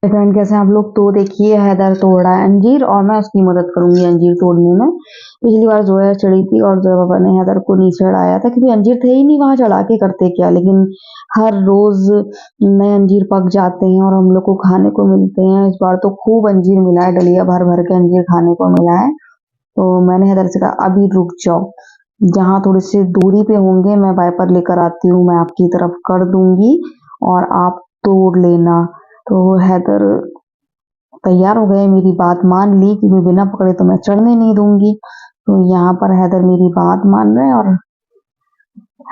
Friend कैसे हैं आप लोग। तो देखिए हैदर तोड़ रहा है अंजीर और मैं उसकी मदद करूंगी अंजीर तोड़ने में। पिछली बार जोया चढ़ी थी और जोया पापा ने हैदर को नीचे चढ़ाया था क्योंकि अंजीर थे ही नहीं, वहां चढ़ा के करते क्या। लेकिन हर रोज नए अंजीर पक जाते हैं और हम लोग को खाने को मिलते हैं। इस बार तो खूब अंजीर मिला है, डलिया भर भर के अंजीर खाने को मिला है। तो मैंने हैदर से कहा अभी रुक जाओ, जहाँ थोड़ी सी दूरी पे होंगे मैं वाइपर लेकर आती हूँ, मैं आपकी तरफ कर दूंगी और आप तोड़ लेना। तो हैदर तैयार हो गए, मेरी बात मान ली कि मैं बिना पकड़े तो मैं चढ़ने नहीं दूंगी। तो यहाँ पर हैदर मेरी बात मान रहे हैं और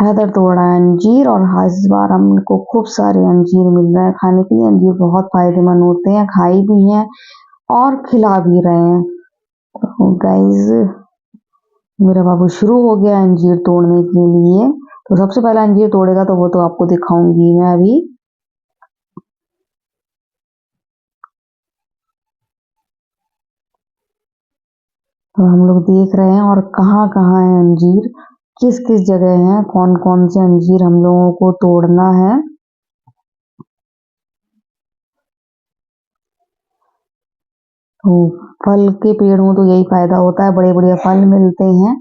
हैदर तोड़ रहा है अंजीर। और हाँ, इस बार हमको खूब सारे अंजीर मिल रहे हैं खाने के लिए। अंजीर बहुत फायदेमंद होते हैं, खाई भी हैं और खिला भी रहे हैं। तो गाइज मेरा बाबू शुरू हो गया अंजीर तोड़ने के लिए। तो सबसे पहला अंजीर तोड़ेगा तो वो तो आपको दिखाऊंगी मैं अभी। तो हम लोग देख रहे हैं और कहाँ कहाँ है अंजीर, किस किस जगह है, कौन कौन से अंजीर हम लोगों को तोड़ना है। तो फल के पेड़ हो तो यही फायदा होता है, बड़े बड़े फल मिलते हैं।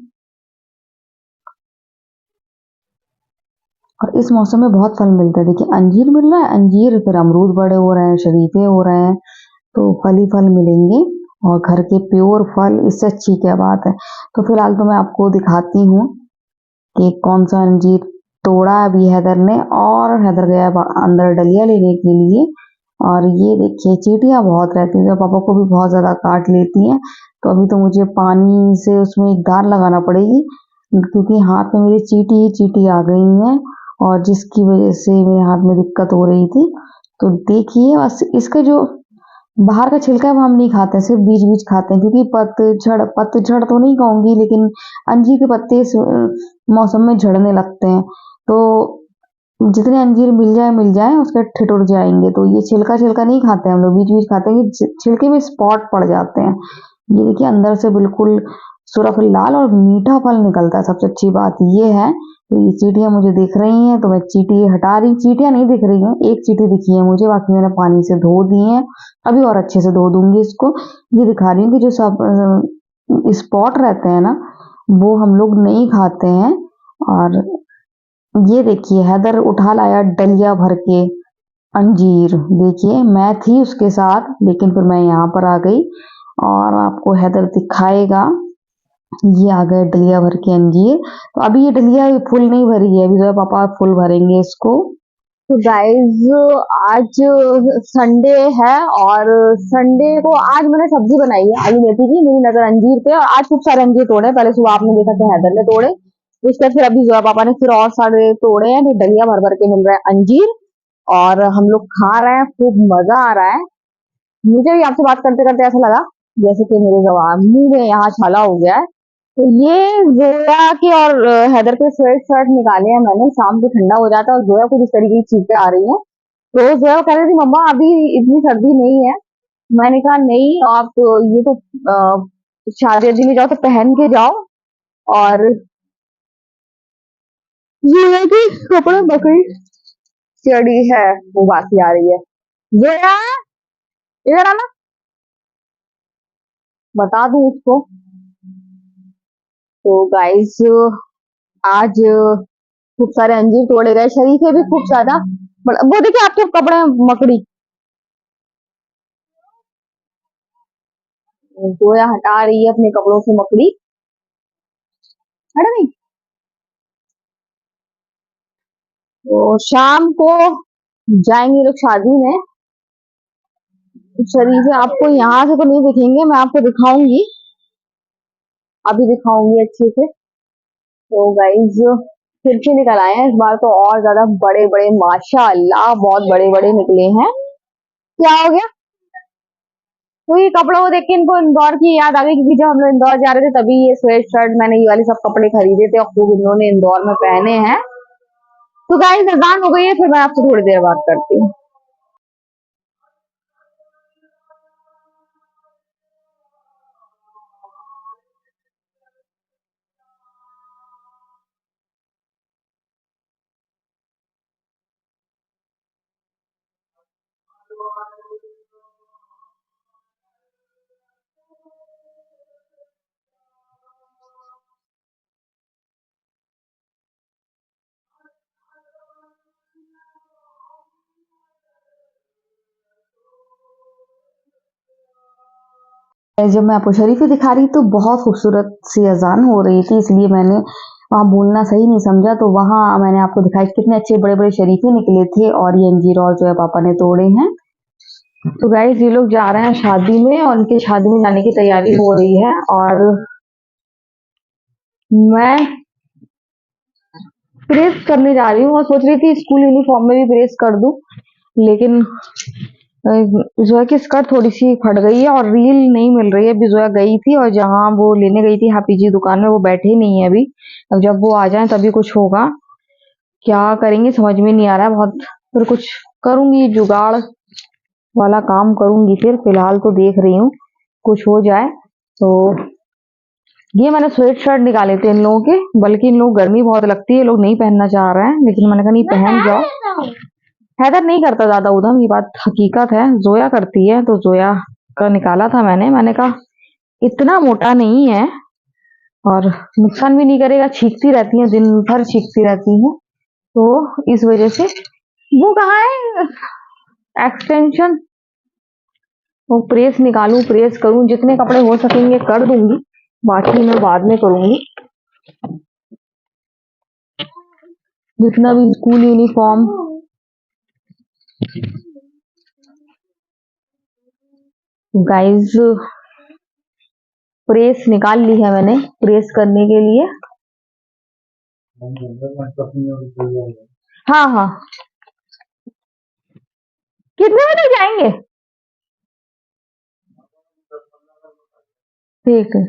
और इस मौसम में बहुत फल मिलता है। देखिए अंजीर मिल रहा है, अंजीर फिर अमरूद बड़े हो रहे हैं, शरीफे हो रहे हैं। तो फल ही फल मिलेंगे और घर के प्योर फल, इससे अच्छी क्या बात है। तो फिलहाल तो मैं आपको दिखाती हूँ कि कौन सा अंजीर तोड़ा अभी हैदर ने। और हैदर गया अंदर डलिया लेने के लिए। और ये देखिए चींटियां बहुत रहती हैं, पापा को भी बहुत ज्यादा काट लेती हैं। तो अभी तो मुझे पानी से उसमें एक धार लगाना पड़ेगी क्योंकि हाथ में मेरी चींटी ही चींटी आ गई है और जिसकी वजह से मेरे हाथ में दिक्कत हो रही थी। तो देखिए बस इसका जो बाहर का छिलका है वो हम नहीं खाते, सिर्फ बीज बीज खाते हैं क्योंकि पतझड़ पतझड़ तो नहीं कहूंगी लेकिन अंजीर के पत्ते इस मौसम में झड़ने लगते हैं। तो जितने अंजीर मिल जाए उसके ठिठुर जाएंगे। तो ये छिलका छिलका नहीं खाते हम लोग, बीज बीज खाते हैं कि छिलके में स्पॉट पड़ जाते हैं। ये देखिए अंदर से बिल्कुल सुरख लाल और मीठा फल निकलता है, सबसे अच्छी बात ये है। तो ये चींटियां मुझे दिख रही हैं तो मैं चींटी हटा रही, चींटियां नहीं दिख रही हैं, एक चींटी दिखी है मुझे, बाकी मैंने पानी से धो दी है। अभी और अच्छे से धो दूंगी इसको। ये दिखा रही हूँ कि जो सब स्पॉट रहते हैं ना वो हम लोग नहीं खाते हैं। और ये देखिए हैदर उठा लाया डलिया भर के अंजीर। देखिए मैं थी उसके साथ लेकिन फिर मैं यहाँ पर आ गई और आपको हैदर दिखाएगा। ये आ गए डलिया भर के अंजीर। तो अभी ये डलिया फुल नहीं भरी है, अभी जो है पापा फुल भरेंगे इसको। तो गाइज आज संडे है और संडे को आज मैंने सब्जी बनाई है आलू मेथी की। मेरी नजर अंजीर पे, और आज खूब सारे अंजीर तोड़े। पहले सुबह आपने देखा था हैदर ने तोड़े, उसके बाद फिर अभी जोया पापा ने फिर और सारे तोड़े हैं। तो डलिया भर भर के मिल रहा है अंजीर और हम लोग खा रहे हैं, खूब मजा आ रहा है। मुझे भी आपसे बात करते करते ऐसा लगा जैसे कि मेरे जवान मुंह में यहाँ छाला हो गया है। तो ये जोया के और हैदर के स्वेट शर्ट निकाले हैं मैंने, शाम को ठंडा हो जाता है और जोया को जिस तरीके की चीजें आ रही है। तो जोया कह रही थी मम्मा अभी इतनी सर्दी नहीं है। मैंने कहा नहीं आप ये तो शादी वादी में जाओ तो पहन के जाओ। और जोया के कपड़े बकरी चढ़ी है, वो बासी आ रही है। जोया इधर आना, बता दूं उसको। तो गाइस आज खूब सारे अंजीर तोड़े गए, शरीफे भी खूब ज्यादा। वो देखिए आपके कपड़े में मकड़ी। जोया हटा रही है अपने कपड़ों से मकड़ी। हट गई। तो शाम को जाएंगे लोग शादी में। शरीफे आपको यहाँ से तो नहीं दिखेंगे, मैं आपको दिखाऊंगी, अभी दिखाऊंगी अच्छे से। तो गाइज फिर से निकल आए हैं इस बार तो और ज्यादा बड़े बड़े, माशाअल्लाह बहुत बड़े बड़े निकले हैं। क्या हो गया। तो ये कपड़ों को देख के इनको इंदौर की याद आ गई क्योंकि जब हम लोग इंदौर जा रहे थे तभी ये स्वेट शर्ट मैंने ये वाले सब कपड़े खरीदे थे और खूब इन्होंने इंदौर में पहने हैं। तो गाइस अजान हो गई है, फिर मैं आपसे थोड़ी देर बात करती हूँ। जब मैं आपको शरीफे दिखा रही तो बहुत खूबसूरत सी अजान हो रही थी, इसलिए मैंने वहाँ बोलना सही नहीं समझा, तो वहाँ मैंने आपको दिखाई कितने अच्छे बड़े बड़े शरीफे निकले थे और ये अंजीर और जो है पापा ने तोड़े हैं। तो गाइस ये लोग जा रहे हैं शादी में और उनके शादी में जाने की तैयारी हो रही है और मैं प्रेस करने जा रही हूँ और सोच रही थी स्कूल यूनिफॉर्म में भी प्रेस कर दूं, लेकिन जोया की स्कर्ट थोड़ी सी फट गई है और रील नहीं मिल रही है। अभी जोया गई थी और जहां वो लेने गई थी हैप्पी जी दुकान में, वो बैठे ही नहीं है अभी। अब जब वो आ जाए तभी कुछ होगा, क्या करेंगे समझ में नहीं आ रहा है बहुत। फिर कुछ करूंगी, जुगाड़ वाला काम करूंगी। फिर फिलहाल तो देख रही हूँ कुछ हो जाए तो। ये मैंने स्वेट शर्ट निकाले थे इन लोगों के, बल्कि इन लोग गर्मी बहुत लगती है, लोग नहीं पहनना चाह रहे हैं, लेकिन मैंने कहा नहीं पहन जाओ। हैदर नहीं करता ज्यादा उधम, ये बात हकीकत है, जोया करती है। तो जोया का निकाला था मैंने कहा इतना मोटा नहीं है और नुकसान भी नहीं करेगा, छींकती रहती है, दिन भर छींकती रहती है, तो इस वजह से। वो कहाँ है एक्सटेंशन, वो प्रेस निकालूं प्रेस करूं, जितने कपड़े हो सकेंगे कर दूंगी, बाकी मैं बाद में करूंगी। जितना भी स्कूल यूनिफॉर्म, गाइस प्रेस निकाल ली है मैंने प्रेस करने के लिए। हाँ हाँ, कितने बजे जाएंगे? ठीक है,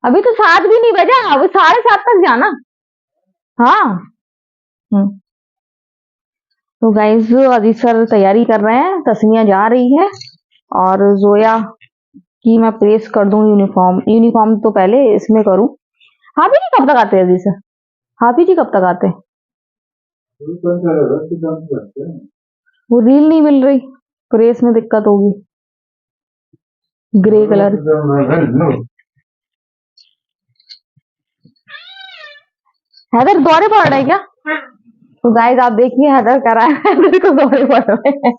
अभी तो 7 भी नहीं बजा, अभी 7:30 तक जाना। हाँ। हम्म। तो गाइस अभी सर तैयारी कर रहे हैं, तस्मिया जा रही है और जोया की मैं प्रेस कर दूं यूनिफॉर्म। यूनिफॉर्म तो पहले इसमें करूं। हाफी जी कब तक आते हैं अभी सर? हाफी जी कब तक आते हैं? वो रील नहीं मिल रही, प्रेस में दिक्कत होगी। ग्रे कलर, हैदर दौरे पड़ रहे हैं क्या? तो गाइस आप देखिए हैदर कर रहा है, हैदर को दौरे पड़ रहे हैं,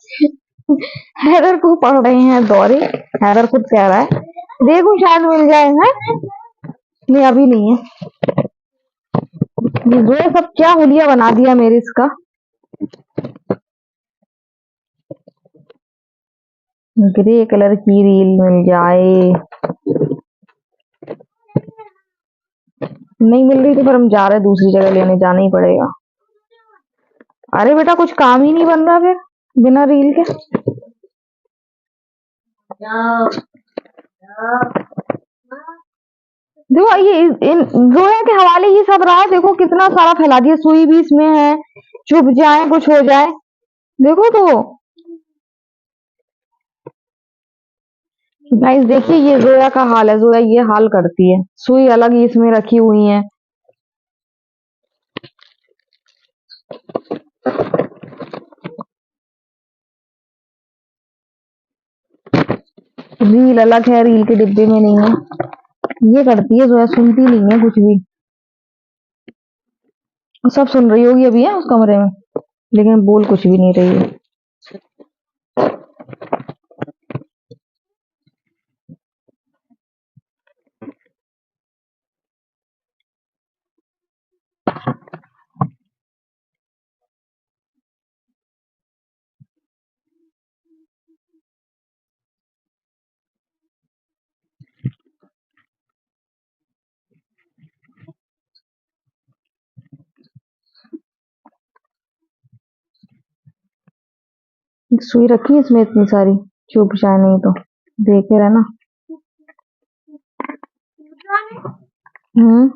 हैदर को पड़ रहे हैं दौरे। हैदर खुद कह रहा है देखो शायद मिल जाए, है नहीं अभी नहीं है। ये सब क्या हुलिया बना दिया मेरे इसका। ग्रे कलर की रील मिल जाए, नहीं मिल रही तो फिर हम जा रहे हैं दूसरी जगह लेने, जाना ही पड़ेगा। अरे बेटा कुछ काम ही नहीं बन रहा फिर बिना रील के। देखो ये इन जोया के हवाले ये सब रहा, देखो कितना सारा फैला दिया, सुई भी इसमें है, चुभ जाए कुछ हो जाए, देखो तो। गाइस देखिए ये जोया का हाल है, जोया ये हाल करती है, सुई अलग ही इसमें रखी हुई है। रील अलग है, रील के डिब्बे में नहीं है, ये करती है जोया, सुनती नहीं है कुछ भी। सब सुन रही होगी अभी है उस कमरे में, लेकिन बोल कुछ भी नहीं रही है। सुई रखी है इसमें इतनी सारी, चुप जाए नहीं तो, देखे रहना। हम्म।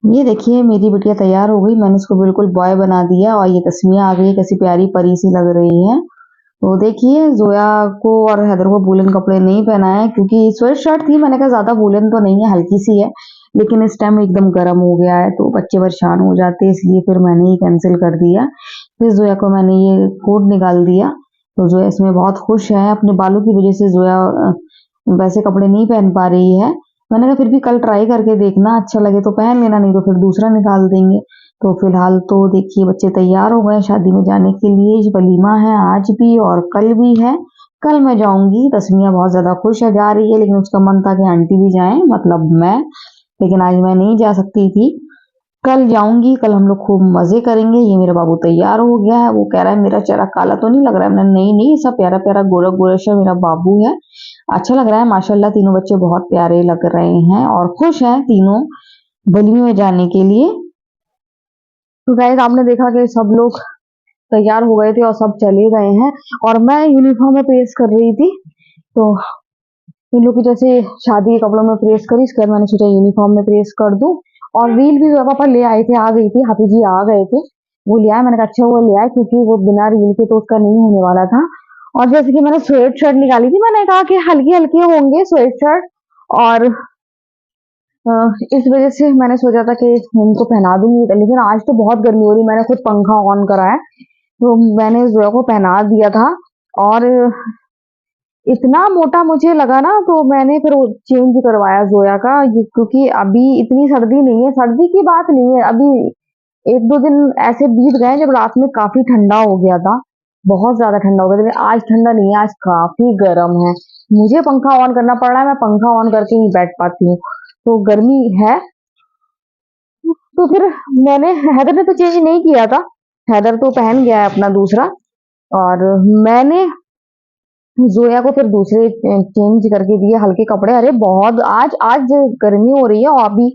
ये देखिए मेरी बिटिया तैयार हो गई, मैंने इसको बिल्कुल बॉय बना दिया और ये तस्मिया आ गई, कैसी प्यारी परी सी लग रही है। तो देखिए जोया को और हैदर को वूलन कपड़े नहीं पहनाए, क्योंकि स्वेट शर्ट थी, मैंने कहा ज्यादा वूलन तो नहीं है, हल्की सी है, लेकिन इस टाइम एकदम गर्म हो गया है तो बच्चे परेशान हो जाते हैं, इसलिए फिर मैंने ही कैंसिल कर दिया। फिर जोया को मैंने ये कोट निकाल दिया, तो जोया इसमें बहुत खुश है। अपने बालों की वजह से जोया वैसे कपड़े नहीं पहन पा रही है, मैंने कहा फिर भी कल ट्राई करके देखना, अच्छा लगे तो पहन लेना, नहीं तो फिर दूसरा निकाल देंगे। तो फिलहाल तो देखिए बच्चे तैयार हो गए शादी में जाने के लिए, वलीमा है आज भी और कल भी है। कल मैं जाऊंगी, तस्मिया बहुत ज्यादा खुश है, जा रही है, लेकिन उसका मन था कि आंटी भी जाएं, मतलब मैं, लेकिन आज मैं नहीं जा सकती थी। कल जाऊंगी, कल हम लोग खूब मजे करेंगे। ये मेरा बाबू तैयार हो गया है, वो कह रहा है मेरा चेहरा काला तो नहीं लग रहा है। मैंने नहीं नहीं, सब प्यारा प्यारा गोरा गोरा सा मेरा बाबू है, अच्छा लग रहा है माशाल्लाह। तीनों बच्चे बहुत प्यारे लग रहे हैं और खुश हैं तीनों वलीमे में जाने के लिए। तो गाइस आपने देखा कि सब लोग तैयार हो गए थे और सब चले गए हैं, और मैं यूनिफॉर्म में प्रेस कर रही थी। तो इन लोग की जैसे शादी के कपड़ों में प्रेस करी, इसके बाद मैंने सोचा यूनिफॉर्म में प्रेस कर दूं। और रील भी पापा ले आए थे, आ गई थी, हाफिज जी आ गए थे, वो ले आए। मैंने कहा अच्छा वो ले आए, क्योंकि वो बिना रील के तो उसका नहीं होने वाला था। और जैसे कि मैंने स्वेट शर्ट निकाली थी, मैंने कहा कि हल्के हल्के होंगे स्वेट शर्ट, और इस वजह से मैंने सोचा था कि उनको पहना दूंगी, लेकिन आज तो बहुत गर्मी हो रही। मैंने खुद पंखा ऑन करा है, तो मैंने जोया को पहना दिया था। और इतना मोटा मुझे लगा ना, तो मैंने फिर चेंज करवाया जोया का, क्योंकि अभी इतनी सर्दी नहीं है, सर्दी की बात नहीं है। अभी एक दो दिन ऐसे बीत गए जब रात में काफी ठंडा हो गया था, बहुत ज्यादा ठंडा हो गया था, लेकिन आज ठंडा नहीं है, आज काफी गर्म है। मुझे पंखा ऑन करना पड़ रहा है, मैं पंखा ऑन करके ही बैठ पाती हूँ, तो गर्मी है। तो फिर मैंने, हैदर ने तो चेंज नहीं किया था, हैदर तो पहन गया है अपना दूसरा, और मैंने जोया को फिर दूसरे चेंज करके दिए हल्के कपड़े। अरे बहुत आज आज गर्मी हो रही है, और अभी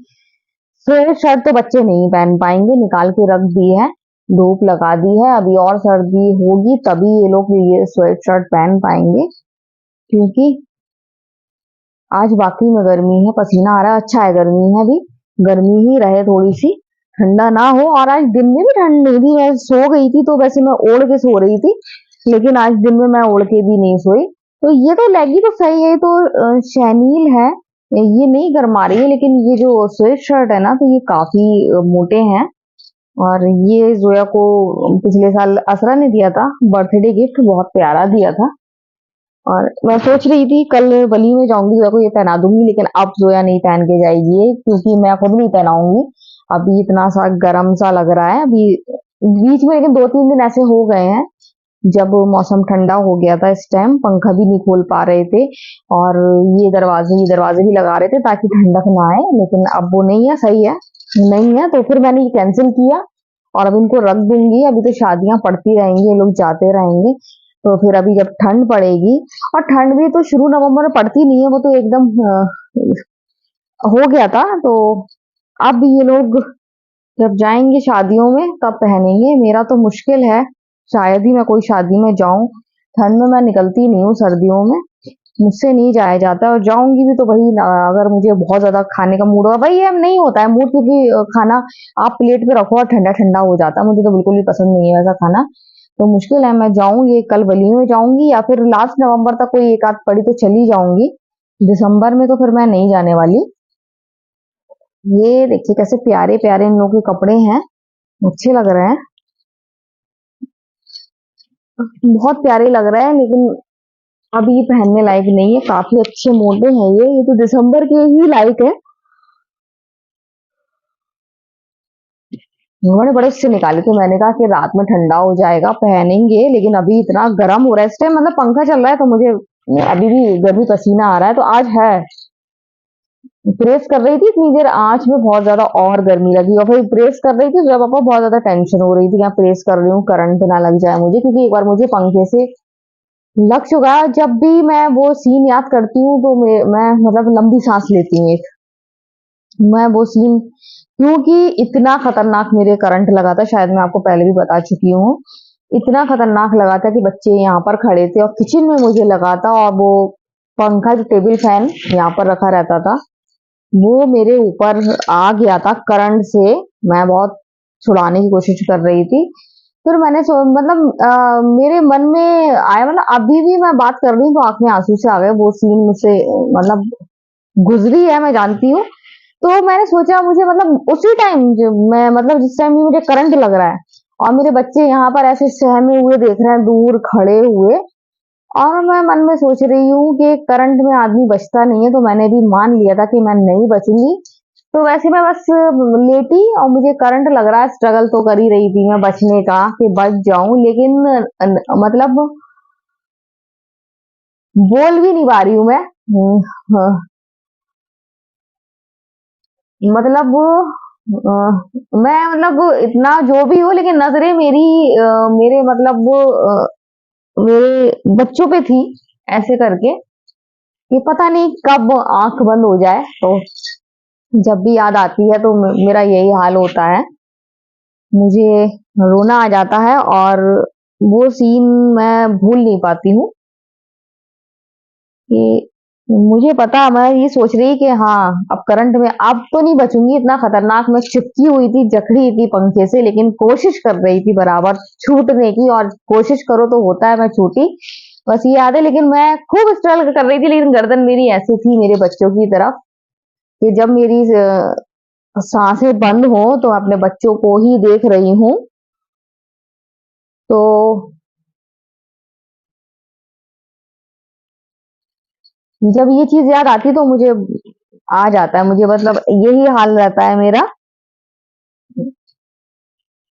स्वेट शर्ट तो बच्चे नहीं पहन पाएंगे, निकाल के रख दी है, धूप लगा दी है। अभी और सर्दी होगी तभी ये लोग ये स्वेट शर्ट पहन पाएंगे, क्योंकि आज वाकई में गर्मी है, पसीना आ रहा है। अच्छा है गर्मी है, अभी गर्मी ही रहे थोड़ी सी, ठंडा ना हो। और आज दिन में भी ठंड नहीं थी, मैं सो गई थी, तो वैसे मैं ओढ़ के सो रही थी, लेकिन आज दिन में मैं ओढ़ के भी नहीं सोई। तो ये तो लेगी तो सही है, तो शैनील है, ये नहीं गर्मा रही है, लेकिन ये जो स्वेट शर्ट है ना, तो ये काफी मोटे हैं। और ये जोया को पिछले साल असरा ने दिया था बर्थडे गिफ्ट, बहुत प्यारा दिया था। और मैं सोच रही थी कल वली में जाऊंगी, जोया को ये पहना दूंगी, लेकिन अब जोया नहीं पहन के जाएगी ये, क्योंकि मैं खुद नहीं पहनाऊंगी। अभी इतना सा गर्म सा लग रहा है अभी बीच में, लेकिन दो तीन दिन ऐसे हो गए हैं जब मौसम ठंडा हो गया था, इस टाइम पंखा भी नहीं खोल पा रहे थे, और ये दरवाजे भी लगा रहे थे ताकि ठंडक ना आए, लेकिन अब वो नहीं है, सही है नहीं है। तो फिर मैंने ये कैंसिल किया, और अब इनको रख दूंगी। अभी तो शादियां पड़ती रहेंगी, ये लोग जाते रहेंगे, तो फिर अभी जब ठंड पड़ेगी, और ठंड भी तो शुरू नवंबर में पड़ती नहीं है, वो तो एकदम हो गया था। तो अब ये लोग जब जाएंगे शादियों में तब पहनेंगे। मेरा तो मुश्किल है, शायद ही मैं कोई शादी में जाऊं। ठंड में मैं निकलती नहीं हूँ, सर्दियों में मुझसे नहीं जाया जाता, और जाऊंगी भी तो वही अगर मुझे बहुत ज्यादा खाने का मूड होगा, वही है नहीं होता है मूड, क्योंकि खाना आप प्लेट पे रखो और ठंडा ठंडा हो जाता है, मुझे तो बिल्कुल भी पसंद नहीं है वैसा खाना। तो मुश्किल है, मैं जाऊं ये कल वली में जाऊंगी, या फिर लास्ट नवंबर तक कोई एक आध पड़ी तो चली जाऊंगी, दिसंबर में तो फिर मैं नहीं जाने वाली। ये देखिए कैसे प्यारे प्यारे इन लोगों के कपड़े हैं, अच्छे लग रहे हैं, बहुत प्यारे लग रहे हैं, लेकिन अभी ये पहनने लायक नहीं है, काफी अच्छे मोटे हैं ये तो दिसंबर के ही लायक है। उन्होंने बड़े से निकाले थे, मैंने कहा कि रात में ठंडा हो जाएगा पहनेंगे, लेकिन अभी इतना गर्म हो रहा है इस टाइम, मतलब पंखा चल रहा है तो मुझे अभी भी गर्मी पसीना आ रहा है। तो आज है, प्रेस कर रही थी इतनी देर आंच में, बहुत ज्यादा और गर्मी लगी, और फिर प्रेस कर रही थी जब पापा, बहुत ज्यादा टेंशन हो रही थी, यहाँ प्रेस कर रही हूँ करंट ना लग जाए मुझे, क्योंकि एक बार मुझे पंखे से लग चुका है। जब भी मैं वो सीन याद करती हूँ तो मैं मतलब लंबी सांस लेती हूँ एक, मैं वो सीन, क्योंकि इतना खतरनाक मेरे करंट लगा था, शायद मैं आपको पहले भी बता चुकी हूँ, इतना खतरनाक लगा था कि बच्चे यहाँ पर खड़े थे और किचन में मुझे लगा था, और वो पंखा जो टेबल फैन यहाँ पर रखा रहता था वो मेरे ऊपर आ गया था करंट से। मैं बहुत छुड़ाने की कोशिश कर रही थी, फिर मैंने मतलब मेरे मन में आया, मतलब अभी भी मैं बात कर रही हूँ तो आंख में आंसू से आ गए, वो सीन मुझसे मतलब गुजरी है, मैं जानती हूँ। तो मैंने सोचा मुझे मतलब उसी टाइम जो मैं मतलब जिस टाइम मुझे करंट लग रहा है, और मेरे बच्चे यहाँ पर ऐसे सहमे हुए देख रहे हैं दूर खड़े हुए, और मैं मन में सोच रही हूँ कि करंट में आदमी बचता नहीं है, तो मैंने भी मान लिया था कि मैं नहीं बचूंगी। तो वैसे मैं बस लेटी और मुझे करंट लग रहा है, स्ट्रगल तो कर ही रही थी मैं बचने का कि बच जाऊं, लेकिन मतलब बोल भी नहीं पा रही हूँ मैं। हाँ, मतलब मैं मतलब इतना जो भी हो, लेकिन नजरें मेरी मेरे मतलब मेरे बच्चों पे थी, ऐसे करके कि पता नहीं कब आंख बंद हो जाए। तो जब भी याद आती है तो मेरा यही हाल होता है, मुझे रोना आ जाता है और वो सीन मैं भूल नहीं पाती हूँ कि मुझे पता, मैं ये सोच रही कि हाँ अब करंट में अब तो नहीं बचूंगी, इतना खतरनाक मैं चिपकी हुई थी, जकड़ी थी पंखे से, लेकिन कोशिश कर रही थी बराबर छूटने की, और कोशिश करो तो होता है मैं छूटी, बस ये याद है। लेकिन मैं खूब स्ट्रगल कर रही थी, लेकिन गर्दन मेरी ऐसी थी मेरे बच्चों की तरफ कि जब मेरी सांसें बंद हो तो अपने बच्चों को ही देख रही हूँ। तो जब ये चीज याद आती है तो मुझे आ जाता है, मुझे मतलब यही हाल रहता है मेरा।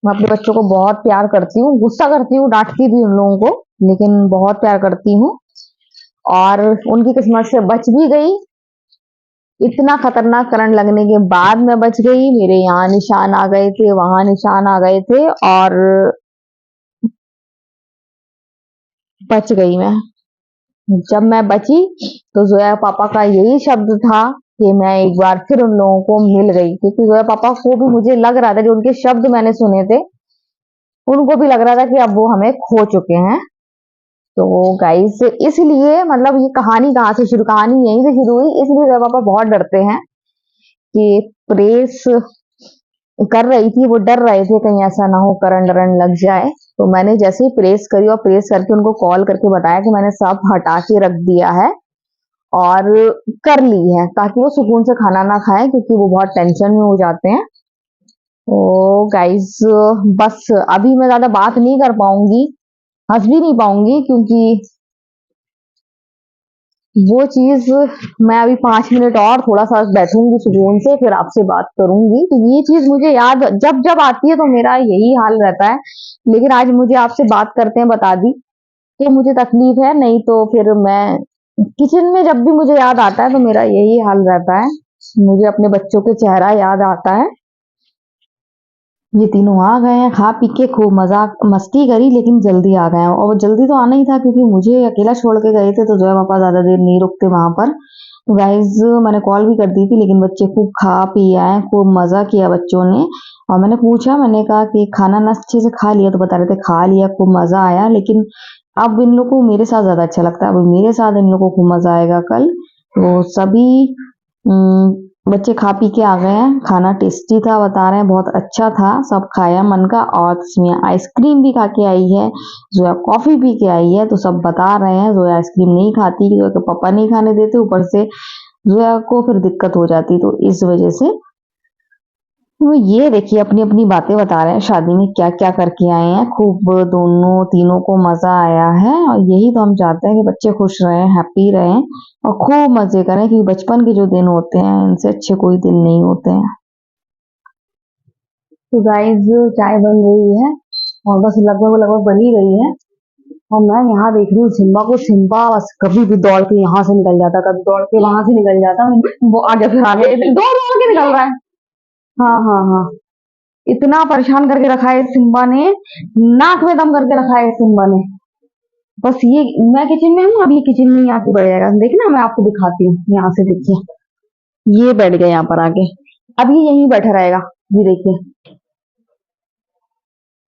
मैं अपने बच्चों को बहुत प्यार करती हूँ, गुस्सा करती हूँ, डांटती भी उन लोगों को, लेकिन बहुत प्यार करती हूँ। और उनकी किस्मत से बच भी गई, इतना खतरनाक करंट लगने के बाद मैं बच गई। मेरे यहाँ निशान आ गए थे, वहां निशान आ गए थे, और बच गई मैं। जब मैं बची तो जोया पापा का यही शब्द था कि मैं एक बार फिर उन लोगों को मिल गई, क्योंकि जोया पापा को भी मुझे लग रहा था, जो उनके शब्द मैंने सुने थे, उनको भी लग रहा था कि अब वो हमें खो चुके हैं। तो गाइस इसलिए मतलब ये कहानी कहाँ से शुरू, कहानी यहीं से शुरू हुई, इसलिए जोया पापा बहुत डरते हैं कि प्रेस कर रही थी, वो डर रहे थे कहीं ऐसा ना हो करंट वरंट लग जाए। तो मैंने जैसे ही प्रेस करी और प्रेस करके उनको कॉल करके बताया कि मैंने सब हटा के रख दिया है और कर ली है, ताकि वो सुकून से खाना ना खाएं, क्योंकि वो बहुत टेंशन में हो जाते हैं। तो गाइस बस अभी मैं ज्यादा बात नहीं कर पाऊंगी, हंस भी नहीं पाऊंगी, क्योंकि वो चीज मैं अभी 5 मिनट और थोड़ा सा बैठूंगी सुकून से, फिर आपसे बात करूंगी। तो ये चीज मुझे याद जब जब आती है तो मेरा यही हाल रहता है, लेकिन आज मुझे आपसे बात करते हैं बता दी कि मुझे तकलीफ है, नहीं तो फिर मैं किचन में जब भी मुझे याद आता है तो मेरा यही हाल रहता है, मुझे अपने बच्चों के चेहरा याद आता है। ये तीनों आ गए हैं, खा पी के खूब मजाक मस्ती करी, लेकिन जल्दी आ गए हैं, और वो जल्दी तो आना ही था क्योंकि मुझे अकेला छोड़ के गए थे, तो जो है पापा ज्यादा देर नहीं रुकते वहां पर। तो गाइज मैंने कॉल भी कर दी थी, लेकिन बच्चे खूब खा पी आए, खूब मजा किया बच्चों ने। और मैंने पूछा, मैंने कहा कि खाना ना अच्छे से खा लिया, तो बता रहे थे खा लिया, खूब मजा आया, लेकिन अब इन लोगों को मेरे साथ ज्यादा अच्छा लगता है, अब मेरे साथ इन लोगों को खूब मजा आएगा कल। तो सभी बच्चे खा पी के आ गए हैं, खाना टेस्टी था बता रहे हैं, बहुत अच्छा था, सब खाया मन का। और इसमें आइसक्रीम भी खा के आई है, जोया कॉफी पी के आई है, तो सब बता रहे हैं जोया आइसक्रीम नहीं खाती, जोया के पापा नहीं खाने देते, ऊपर से जोया को फिर दिक्कत हो जाती, तो इस वजह से वो ये देखिए अपनी अपनी बातें बता रहे हैं, शादी में क्या क्या करके आए हैं, खूब दोनों तीनों को मजा आया है, और यही तो हम चाहते हैं कि बच्चे खुश रहें, हैप्पी रहें और खूब मजे करें, क्योंकि बचपन के जो दिन होते हैं इनसे अच्छे कोई दिन नहीं होते हैं। तो गाइस चाय बन रही है और बस लगभग लगभग बन ही गई है, और मैं यहाँ देख रही हूँ सिम्बा को। सिम्बा बस कभी भी दौड़ के यहाँ से निकल जाता, कभी दौड़ के वहां से निकल जाता, वो आगे फिर आगे दौड़ दौड़ के निकल रहा है। हाँ हाँ हाँ, इतना परेशान करके रखा है सिम्बा ने, नाक में दम करके रखा है सिम्बा ने। बस ये मैं किचन में हूँ, अब ये किचन में ही आके बैठ जाएगा, देखिए ना मैं आपको दिखाती हूँ, यहाँ से देखिए, ये बैठ गया यहाँ पर आके, अब ये यहीं बैठा रहेगा। ये देखिए,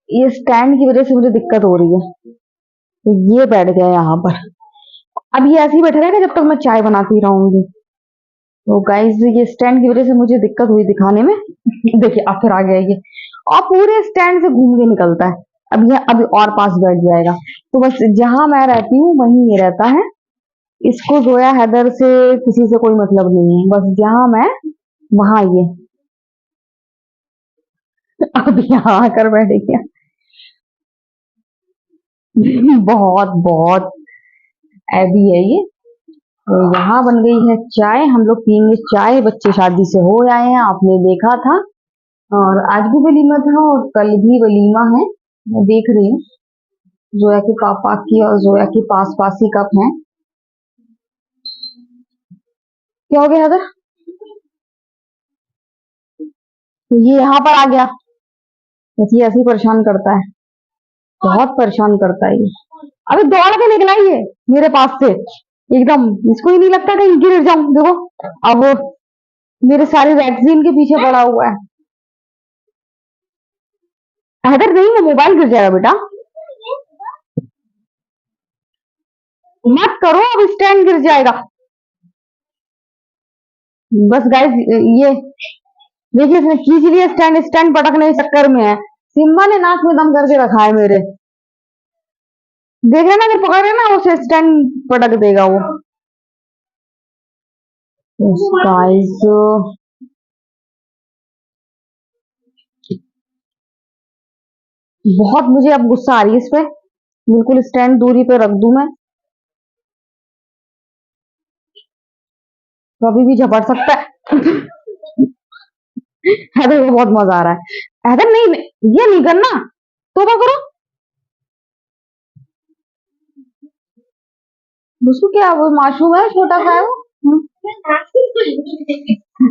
ये स्टैंड की वजह से मुझे दिक्कत हो रही है, तो ये बैठ गया यहाँ पर। अब ये ऐसे ही बैठा रहेगा जब तक मैं चाय बनाती रहूंगी। तो गाइस ये स्टैंड की वजह से मुझे दिक्कत हुई दिखाने में। देखिए अब फिर आ गया ये, और पूरे स्टैंड से घूम के निकलता है। अब ये अभी और पास बैठ जाएगा, तो बस जहां मैं रहती हूँ वहीं ये रहता है। इसको जोया हैदर से किसी से कोई मतलब नहीं है, बस जहां मैं वहां ये। अब यहाँ आकर बैठ गया। बहुत बहुत एबी है ये। तो यहाँ बन गई है चाय, हम लोग पियेंगे चाय। बच्चे शादी से हो आए हैं, आपने देखा था। और आज भी वलीमा था और कल भी वलीमा है। मैं देख रही हूँ जोया के पापा की और जोया की पास पास ही कप है। क्या हो गया अगर? तो ये यहाँ पर आ गया, बस ये ऐसे ही परेशान करता है, बहुत परेशान करता है ये। अभी दौड़ के निकला ही है मेरे पास से एकदम। इसको ही नहीं लगता कहीं गिर जाऊं। देखो अब वो मेरे सारे वैक्सीन के पीछे पड़ा हुआ है। हैदर नहीं है, मोबाइल गिर जाएगा बेटा, मत करो, अब स्टैंड गिर जाएगा। बस गाइस ये देखिए, इसने खींच लिया स्टैंड, स्टैंड पटकने के चक्कर में है। सिम्बा ने नाक में दम करके रखा है मेरे। देख रहे ना, अगर पकड़ रहे ना उसे स्टैंड पटक देगा वो। गाइस बहुत मुझे अब गुस्सा आ रही है इस पे। बिल्कुल स्टैंड दूरी पे रख दूं मैं, कभी भी झपट सकता है। हैदर को बहुत मजा आ रहा है। हैदर नहीं, ये नहीं करना, तोबा करो। उसको क्या, वो मासूम है, छोटा सा है वो।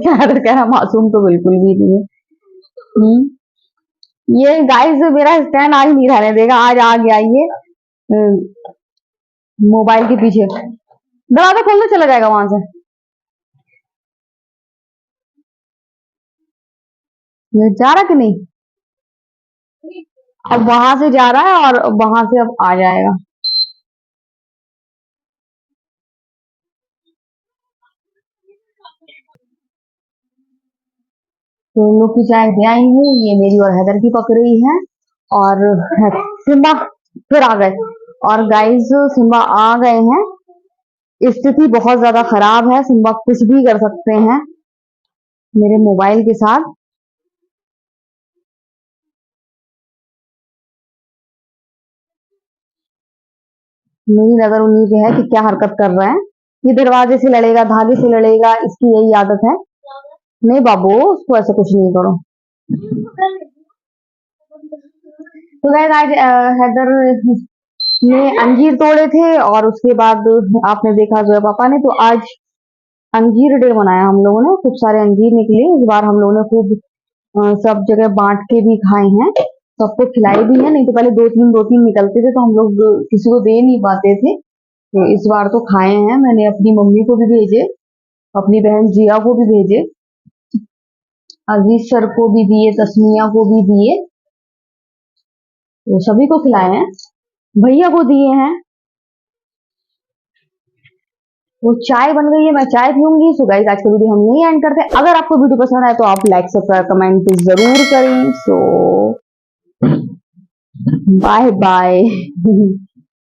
हैदर कह रहा मासूम तो बिल्कुल भी नहीं है। ये गाइस मेरा स्टैंड आज नहीं रहने देगा, आज आ गया ये मोबाइल के पीछे। दरवाजा खोलने चला जाएगा वहां से। ये जा रहा कि नहीं? अब वहां से जा रहा है और वहां से अब आ जाएगा। तो इन लोग की चाय दे आई हूँ, ये मेरी और हैदर की पक रही है। और सिम्बा फिर आ गए। और गाइस सिम्बा आ गए हैं, स्थिति बहुत ज्यादा खराब है, सिम्बा कुछ भी कर सकते हैं मेरे मोबाइल के साथ। मेरी नजर उन्हीं पे है कि क्या हरकत कर रहे हैं। ये दरवाजे से लड़ेगा, धागे से लड़ेगा, इसकी यही आदत है। नहीं बाबू, उसको ऐसा कुछ नहीं करो। तो गाइस आज हैदर ने अंजीर तोड़े थे और उसके बाद आपने देखा जो है पापा ने, तो आज अंजीर डे मनाया हम लोगों ने। खूब सारे अंजीर निकले इस बार, हम लोगों ने खूब सब जगह बांट के भी खाए हैं, सबको खिलाए भी हैं। नहीं तो पहले दो तीन निकलते थे तो हम लोग किसी को दे नहीं पाते थे। तो इस बार तो खाए हैं, मैंने अपनी मम्मी को भी भेजे, अपनी बहन जिया को भी भेजे, अजीज सर को भी दिए, तस्मिया को भी दिए, तो सभी को खिलाए हैं, भैया को दिए हैं। वो चाय बन गई है, मैं चाय पीऊंगी। सो गाइस आज का वीडियो हम यही एंड करते हैं। अगर आपको वीडियो पसंद आए तो आप लाइक सब्सक्राइब कमेंट जरूर करें। सो बाय बाय।